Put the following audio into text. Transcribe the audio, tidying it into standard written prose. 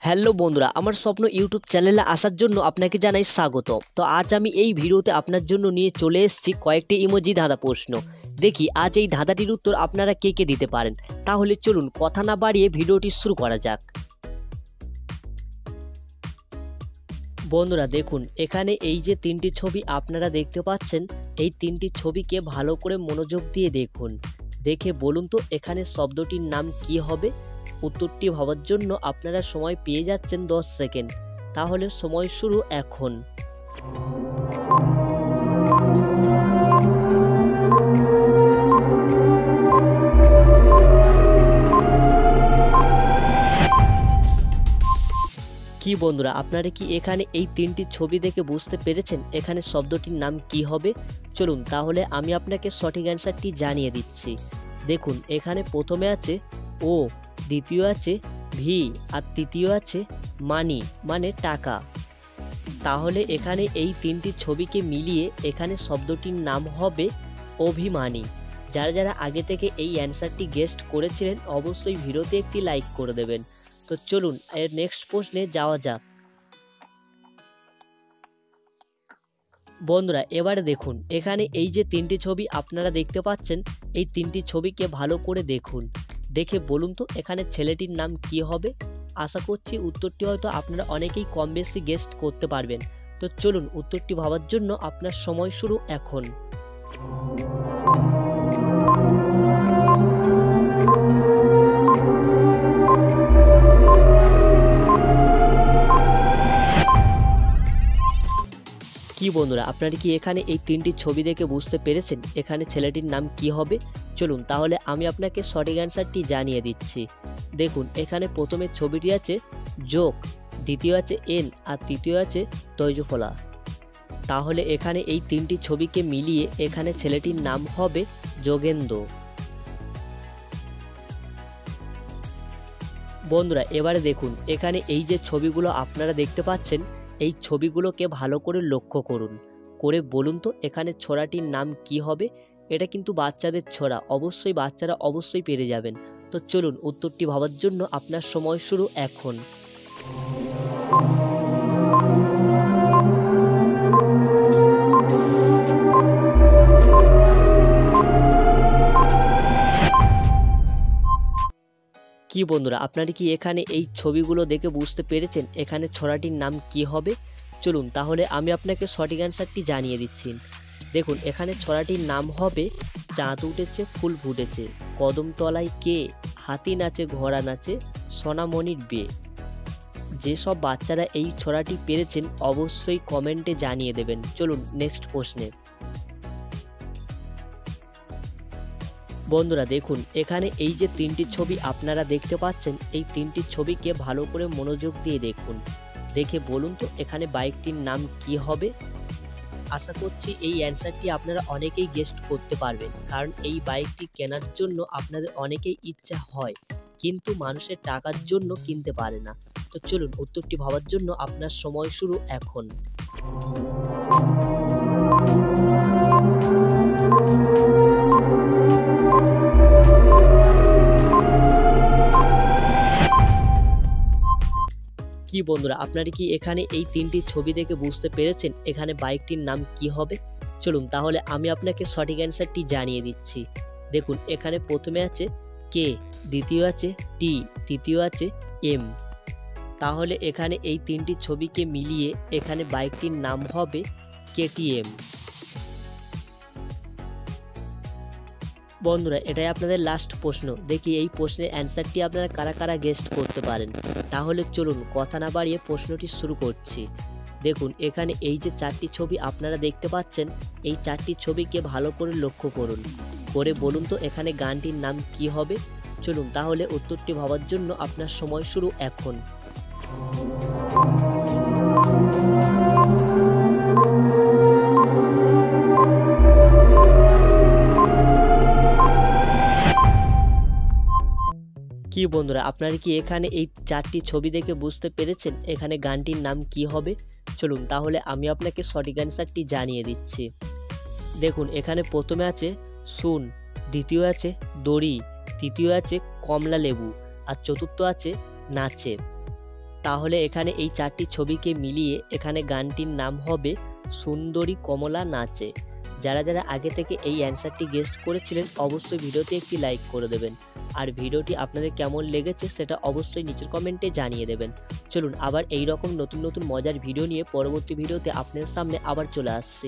Hello বন্ধুরা, আমার স্বপ্ন ইউটিউব চ্যানেলে আসার জন্য আপনাকে জানাই স্বাগত। তো আজ আমি এই ভিডিওতে আপনার জন্য নিয়ে চলে এসেছি কয়েকটি ইমোজি ধাঁধা প্রশ্ন। দেখি আজ এই ধাঁধাটির উত্তর আপনারা কে কে দিতে পারেন। তাহলে চলুন কথা না বাড়িয়ে ভিডিওটি শুরু করা যাক। বন্ধুরা দেখুন, এখানে এই যে তিনটি ছবি আপনারা দেখতে পাচ্ছেন, এই তিনটি ছবিকে ভালো করে মনোযোগ দিয়ে দেখুন। দেখে বলুন তো এখানে শব্দটির নাম কি হবে। উত্তরটি ভাবার জন্য আপনারা সময় পেয়ে যাচ্ছেন 10 সেকেন্ড। তাহলে সময় শুরু এখন। কি বন্ধুরা, আপনারা কি এখানে এই তিনটি ছবি দেখে বুঝতে পেরেছেন এখানে শব্দটির নাম কি হবে? চলুন তাহলে আমি আপনাকে সঠিক অ্যান্সারটি জানিয়ে দিচ্ছি। দেখুন, এখানে প্রথমে আছে ও, দ্বিতীয় আছে ভি, আর তৃতীয় আছে মানি মানে টাকা। তাহলে এখানে এই তিনটি ছবিকে মিলিয়ে এখানে শব্দটির নাম হবে অভিমানী। যারা যারা আগে থেকে এই অ্যান্সারটি গেস্ট করেছিলেন অবশ্যই ভিডিওতে একটি লাইক করে দেবেন। তো চলুন এর নেক্সট প্রশ্নে যাওয়া যাক। বন্ধুরা এবারে দেখুন, এখানে এই যে তিনটি ছবি আপনারা দেখতে পাচ্ছেন, এই তিনটি ছবিকে ভালো করে দেখুন। দেখে বলুন তো এখানে ছেলেটির নাম কি হবে। আশা করছি উত্তরটি হয়তো আপনারা অনেকেই কম বেশি গেস্ট করতে পারবেন। তো চলুন উত্তরটি ভাবার জন্য আপনার সময় শুরু এখন। কি বন্ধুরা, আপনারা কি এখানে এই তিনটি ছবি দেখে বুঝতে পেরেছেন এখানে ছেলেটির নাম কি হবে? চলুন তাহলে আমি আপনাকে সঠিক অ্যান্সারটি জানিয়ে দিচ্ছি। দেখুন, এখানে প্রথমে ছবিটি আছে যোগ, দ্বিতীয় আছে এন, আর তৃতীয় আছে তৈজফলা। তাহলে এখানে এই তিনটি ছবিকে মিলিয়ে এখানে ছেলেটির নাম হবে যোগেন্দ্র। বন্ধুরা এবারে দেখুন, এখানে এই যে ছবিগুলো আপনারা দেখতে পাচ্ছেন, এই ছবিগুলোকে ভালো করে লক্ষ্য করুন। করে বলুন তো এখানে ছোড়াটির নাম কি হবে। এটা কিন্তু বাচ্চাদের ছোড়া, অবশ্যই বাচ্চারা অবশ্যই পেরে যাবেন। তো চলুন উত্তরটি ভাবার জন্য আপনার সময় শুরু এখন। কি বন্ধুরা, আপনারা কি এখানে এই ছবিগুলো দেখে বুঝতে পেরেছেন এখানে ছড়াটির নাম কি হবে? চলুন তাহলে আমি আপনাকে সঠিক অ্যান্সারটি জানিয়ে দিচ্ছি। দেখুন, এখানে ছড়াটির নাম হবে চাঁদ উঠেছে ফুল ফুটেছে, কদম তলায় কে, হাতি নাচে ঘোড়া নাচে, সোনামণির বিয়ে। যেসব বাচ্চারা এই ছড়াটি পেরেছেন অবশ্যই কমেন্টে জানিয়ে দেবেন। চলুন নেক্সট প্রশ্নে। বন্ধুরা দেখুন, এখানে এই যে তিনটি ছবি আপনারা দেখতে পাচ্ছেন, এই তিনটি ছবিকে ভালো করে মনোযোগ দিয়ে দেখুন। দেখে বলুন তো এখানে বাইকটির নাম কি হবে। আশা করছি এই অ্যান্সারটি আপনারা অনেকেই গেস্ট করতে পারবেন, কারণ এই বাইকটি কেনার জন্য আপনাদের অনেকেই ইচ্ছা হয়, কিন্তু মানুষের টাকার জন্য কিনতে পারে না। তো চলুন উত্তরটি ভাবার জন্য আপনার সময় শুরু এখন। কি বন্ধুরা, আপনারা কি এখানে এই তিনটি ছবি দেখে বুঝতে পেরেছেন এখানে বাইকটির নাম কি হবে? চলুন তাহলে আমি আপনাকে সঠিক অ্যান্সারটি জানিয়ে দিচ্ছি। দেখুন, এখানে প্রথমে আছে কে, দ্বিতীয় আছে টি, তৃতীয় আছে এম। তাহলে এখানে এই তিনটি ছবিকে মিলিয়ে এখানে বাইকটির নাম হবে কেটিএম। বন্ধুরা এটাই আপনাদের লাস্ট প্রশ্ন। দেখি এই প্রশ্নের অ্যান্সারটি আপনারা কারা কারা গেস্ট করতে পারেন। তাহলে চলুন কথা না বাড়িয়ে প্রশ্নটি শুরু করছি। দেখুন, এখানে এই যে চারটি ছবি আপনারা দেখতে পাচ্ছেন, এই চারটি ছবিকে ভালো করে লক্ষ্য করুন। করে বলুন তো এখানে গানটির নাম কি হবে। চলুন তাহলে উত্তরটি ভাবার জন্য আপনার সময় শুরু এখন। কি বন্ধুরা, আপনারা কি এখানে এই চারটি ছবি দেখে বুঝতে পেরেছেন এখানে গানটির নাম কি হবে? চলুন তাহলে আমি আপনাকে সঠিক অ্যান্সারটি জানিয়ে দিচ্ছি। দেখুন, এখানে প্রথমে আছে শুন, দ্বিতীয় আছে দড়ি, তৃতীয় আছে কমলা লেবু, আর চতুর্থ আছে নাচে। তাহলে এখানে এই 4টি ছবিকে মিলিয়ে এখানে গানটির নাম হবে সুন্দরী কমলা নাচে। যারা যারা আগে থেকে এই অ্যান্সারটি গেস করেছিলেন অবশ্যই ভিডিওতে একটি লাইক করে দেবেন, আর ভিডিওটি আপনাদের কেমন লেগেছে সেটা অবশ্যই নিচের কমেন্টে জানিয়ে দেবেন। চলুন আবার এই রকম নতুন নতুন মজার ভিডিও নিয়ে পরবর্তী ভিডিওতে আপনাদের সামনে আবার চলে আসছি।